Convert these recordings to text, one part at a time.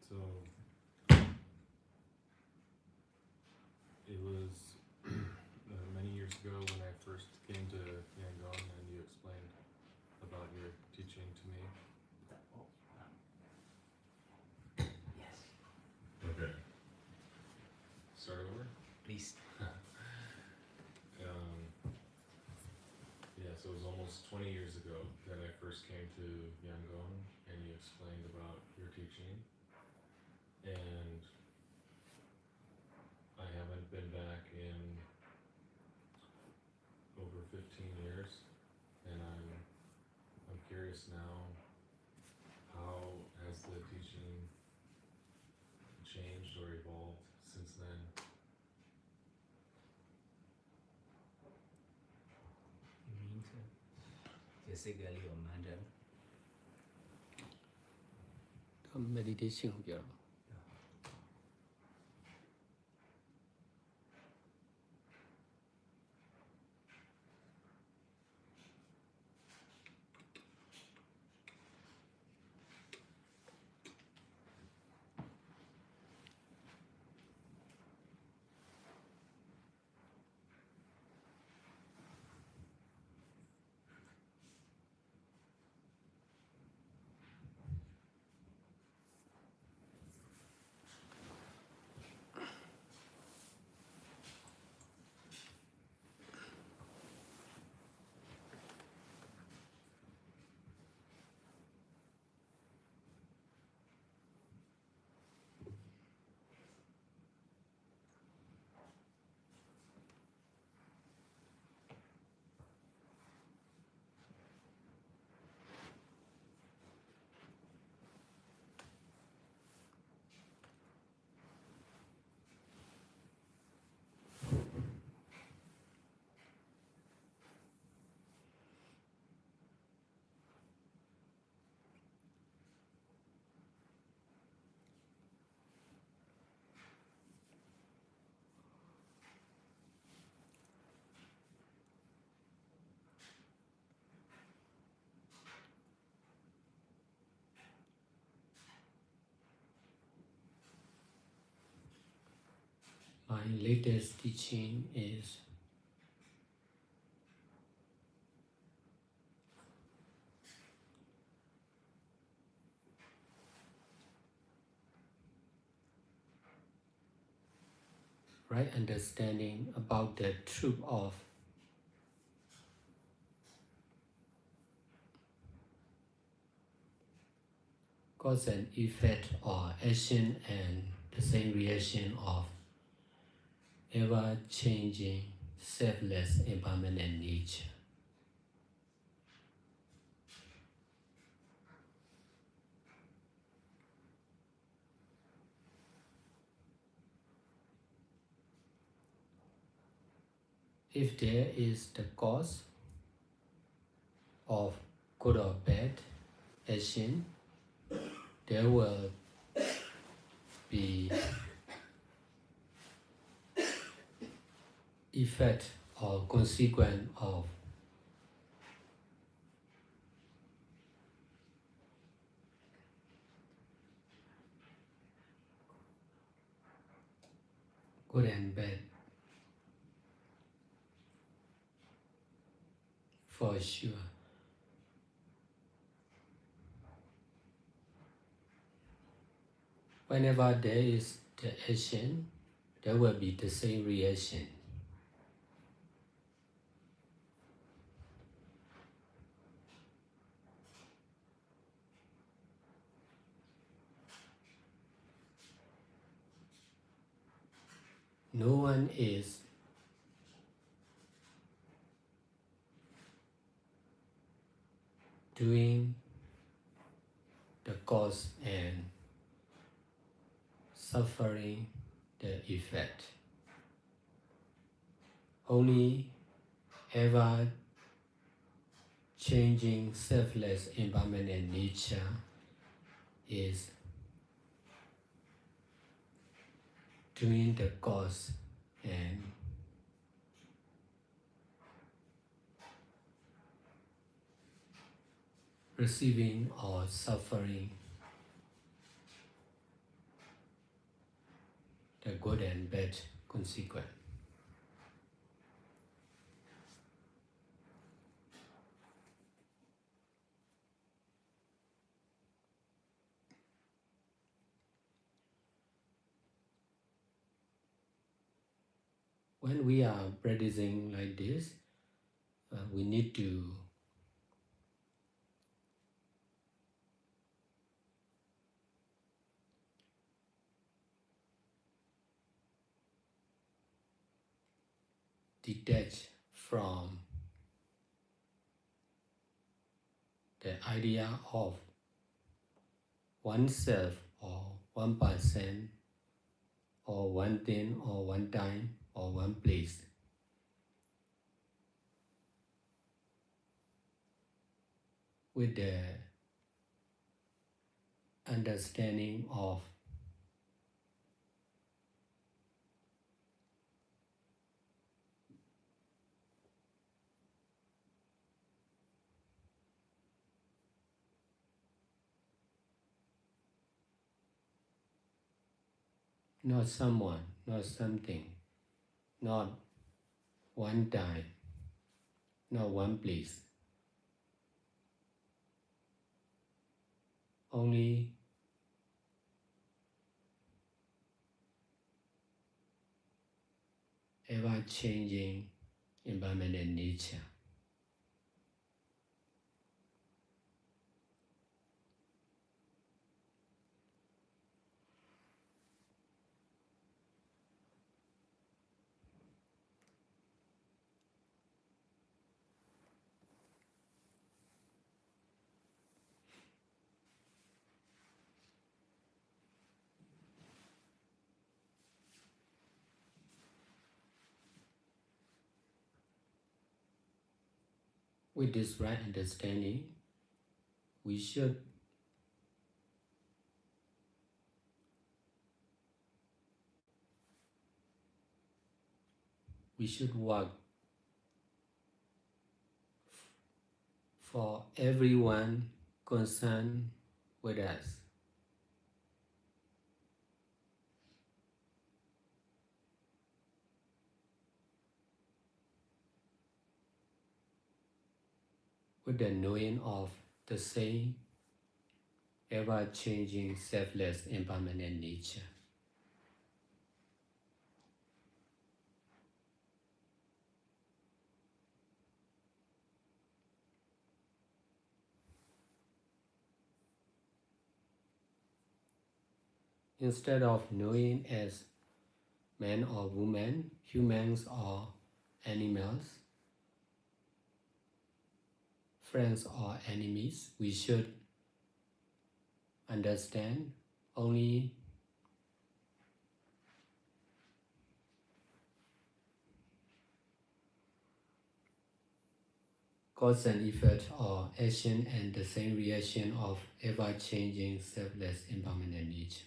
So it was many years ago when I first came to Yangon, and you explained about your teaching to me. Yes, Okay. Start over. please. Yeah, so it was almost 20 years ago that I first came to Yangon, and you explained about your teaching. And I haven't been back in over 15 years, and I'm curious now, how has the teaching changed or evolved since then? Basically, your matter. meditation ကိုပြောတာ My latest teaching is right understanding about the truth of cause and effect or action and the same reaction of ever-changing, selfless, impermanent nature. If there is the cause of good or bad action, there will be effect or consequence of good and bad for sure. Whenever there is the action, there will be the same reaction. No one is doing the cause and suffering the effect. Only ever changing, selfless, impermanent nature is doing the cause and receiving or suffering the good and bad consequence. When we are practicing like this, we need to detach from the idea of oneself or one person or one thing or one time or one place. With the understanding of not someone, not something, not one time, not one place. Only ever-changing impermanent nature. With this right understanding, we should work for everyone concerned with us. With the knowing of the same ever-changing, selfless, impermanent nature. Instead of knowing as man or woman, humans or animals, friends or enemies, we should understand only cause and effect or action and the same reaction of ever-changing, selfless, impermanent nature.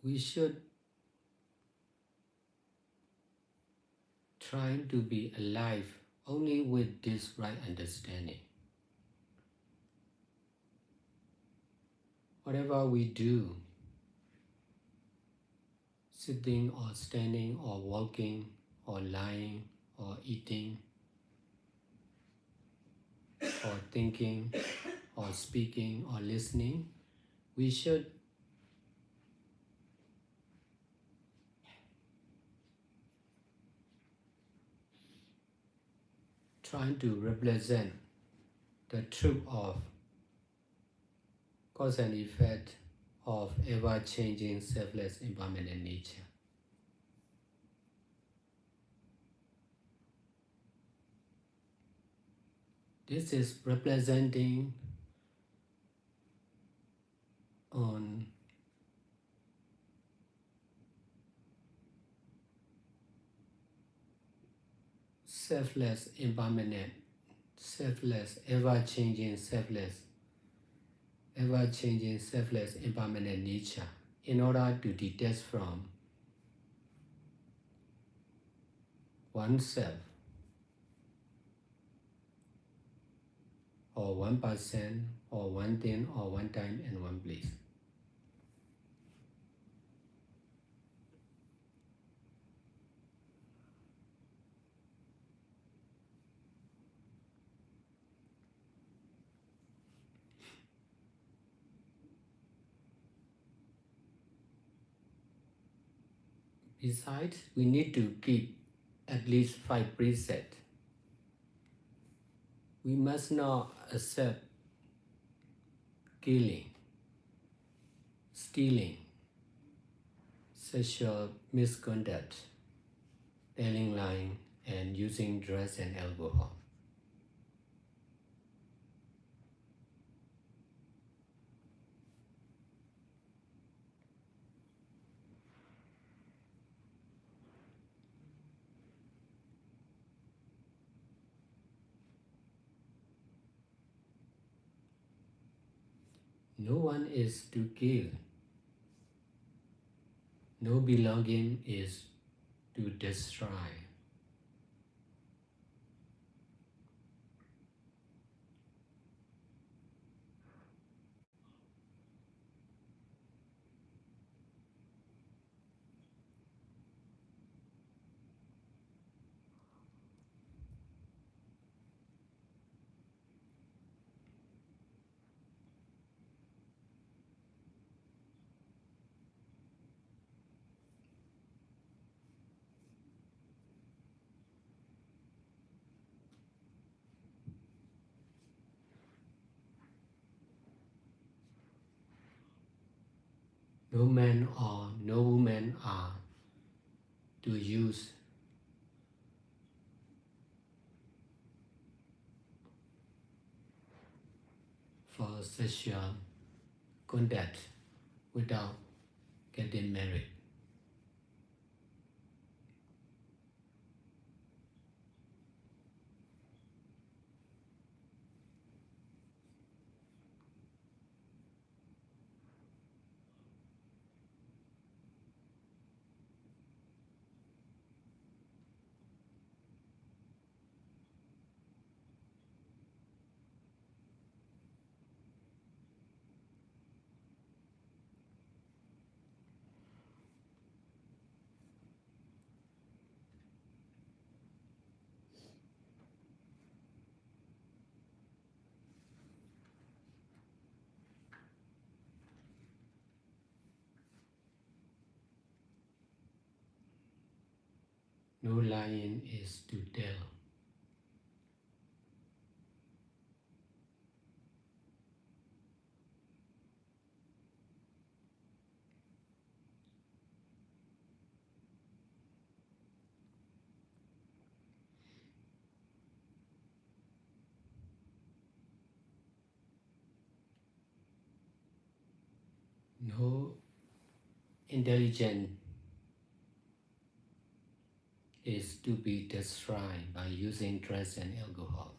We should try to be alive only with this right understanding. Whatever we do, sitting or standing or walking or lying or eating or thinking or speaking or listening, we should try to represent the truth of cause and effect of ever-changing, selfless, impermanent nature. This is representing on selfless, impermanent, selfless, ever-changing, selfless, impermanent nature in order to detach from oneself or one person, or one thing, or one time and one place. Besides, we need to keep at least 5 presets. We must not accept killing, stealing, sexual misconduct, telling lies, and using drugs and alcohol. No one is to kill. No belonging is to destroy. No man or no woman are to use for sexual contact without getting married. No lying is to tell. No intelligence is to be destroyed by using drugs and alcohol.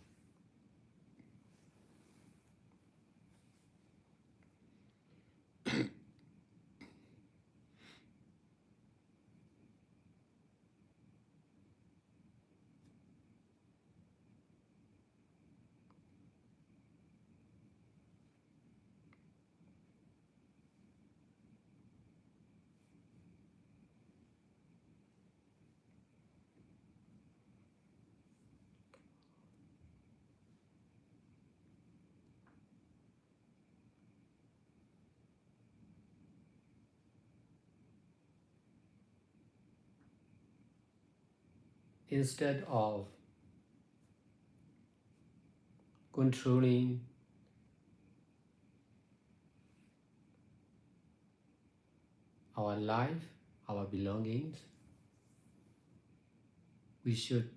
Instead of controlling our life, our belongings, we should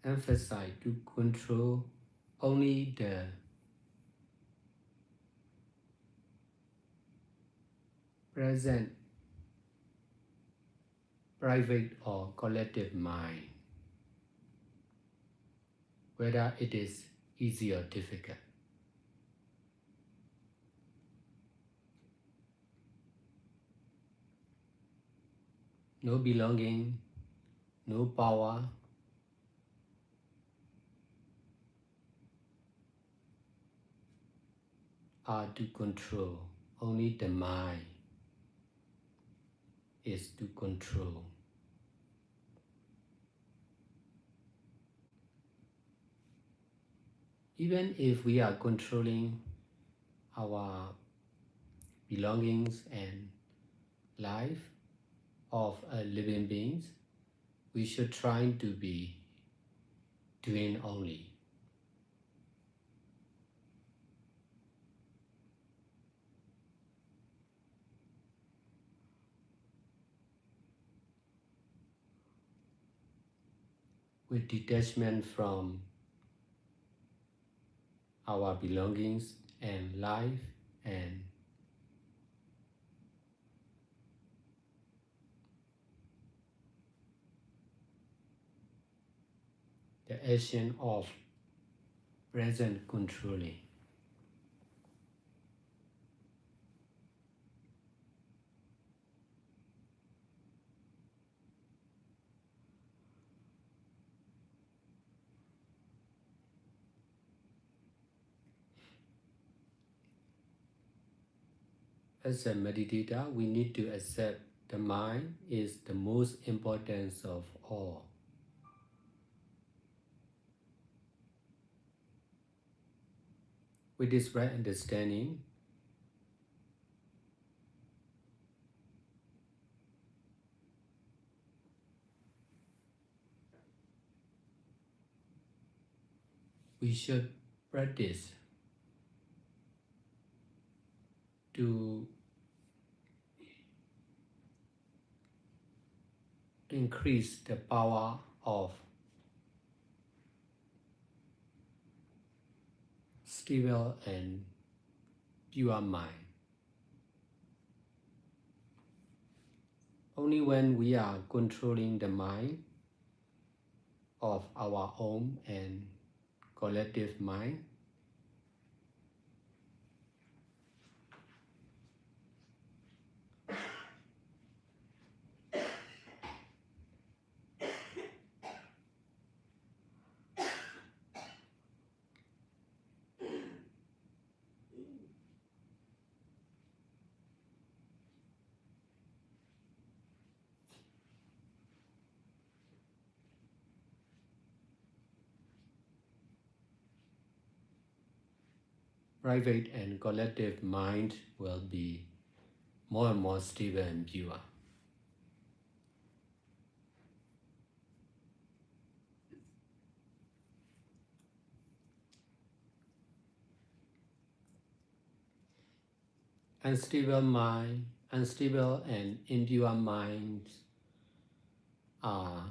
emphasize to control only the present, private or collective mind, whether it is easy or difficult. No belonging, no power, are to control. Only the mind is to control. Even if we are controlling our belongings and life of living beings, we should try to be doing only. With detachment from our belongings and life and the action of present controlling. As a meditator, we need to accept the mind is the most important of all. With this right understanding, we should practice to increase the power of stable and pure mind. Only when we are controlling the mind of our own and collective mind, private and collective mind will be more and more stable and pure. Unstable and impure minds are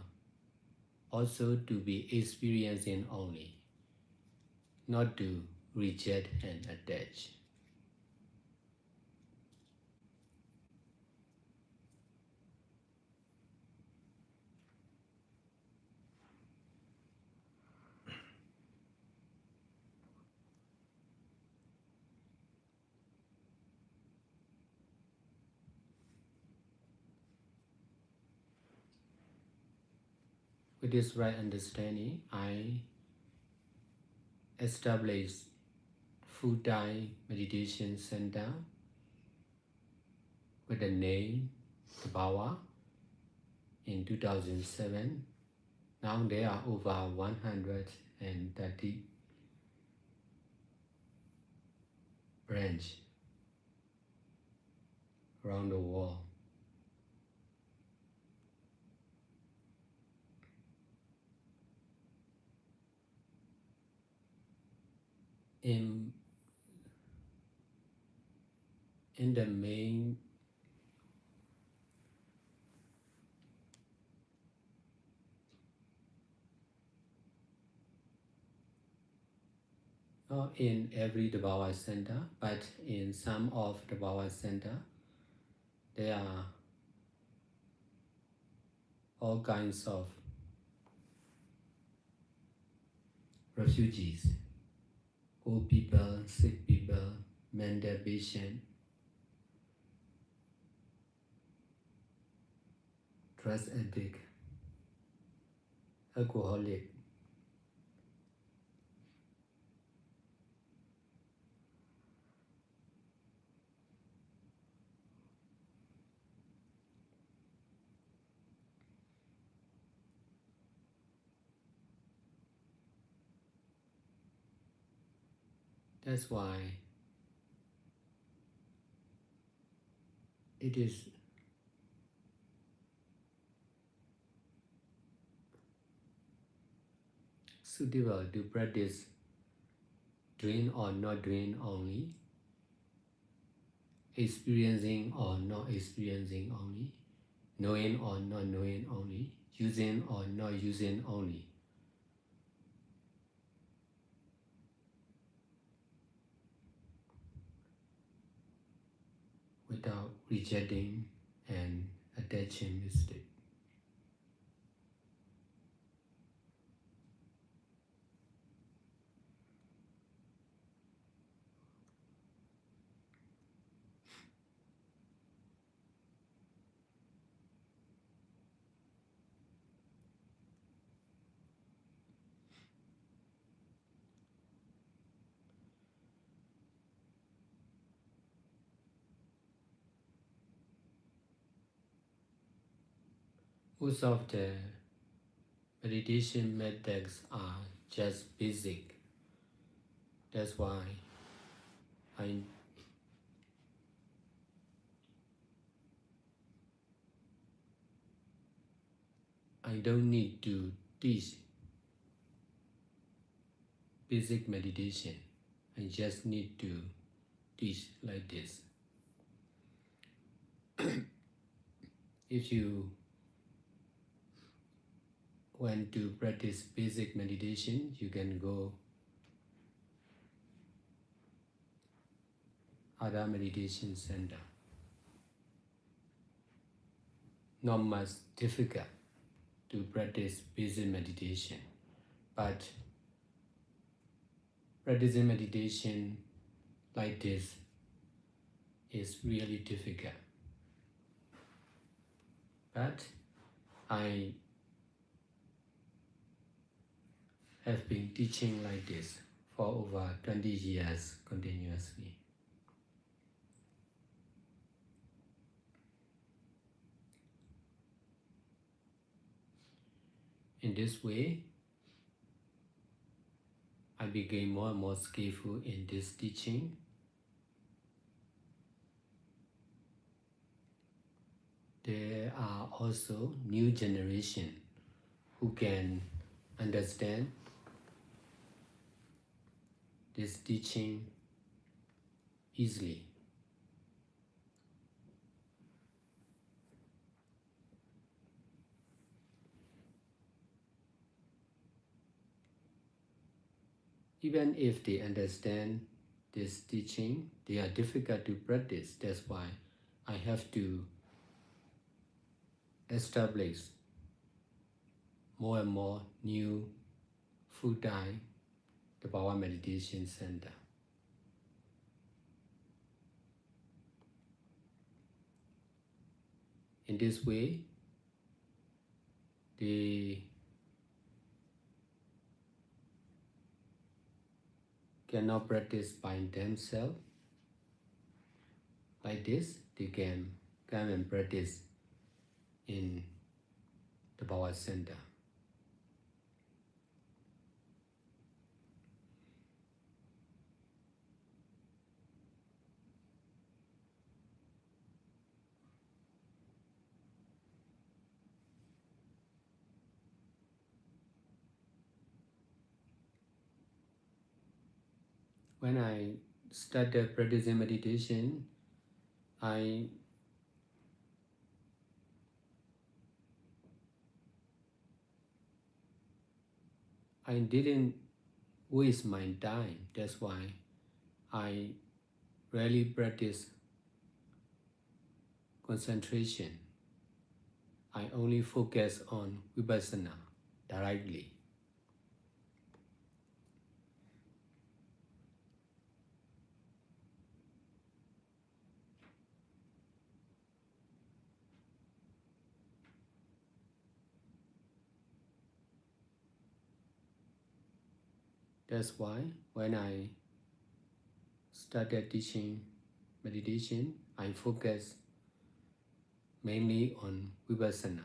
also to be experiencing only, not to reject and attach. With this right understanding, I established full-time meditation center with the name Tabawa in 2007. Now there are over 130 branches around the world. In the main not in every Tabawa center, but in some of the Tabawa center, there are all kinds of refugees old people, sick people, mental patient, drug addict, alcoholic. That's why it is suitable to practice doing or not doing only, experiencing or not experiencing only, knowing or not knowing only, using or not using only. Without rejecting and attaching mistake. Most of the meditation methods are just basic. That's why I don't need to teach basic meditation. I just need to teach like this. If you want to practice basic meditation, you can go other meditation center. Not much difficult to practice basic meditation, but practicing meditation like this is really difficult. But I have been teaching like this for over 20 years continuously. In this way, I became more and more skillful in this teaching. There are also new generation who can understand this teaching easily. Even if they understand this teaching, they are difficult to practice. That's why I have to establish more and more new full-time Tapawa Meditation Center. In this way, they cannot practice by themselves. Like this, they can come and practice in the Power Center. When I started practicing meditation, I didn't waste my time. That's why I rarely practice concentration. I only focus on Vipassana directly. That's why when I started teaching meditation, I focus mainly on Vipassana.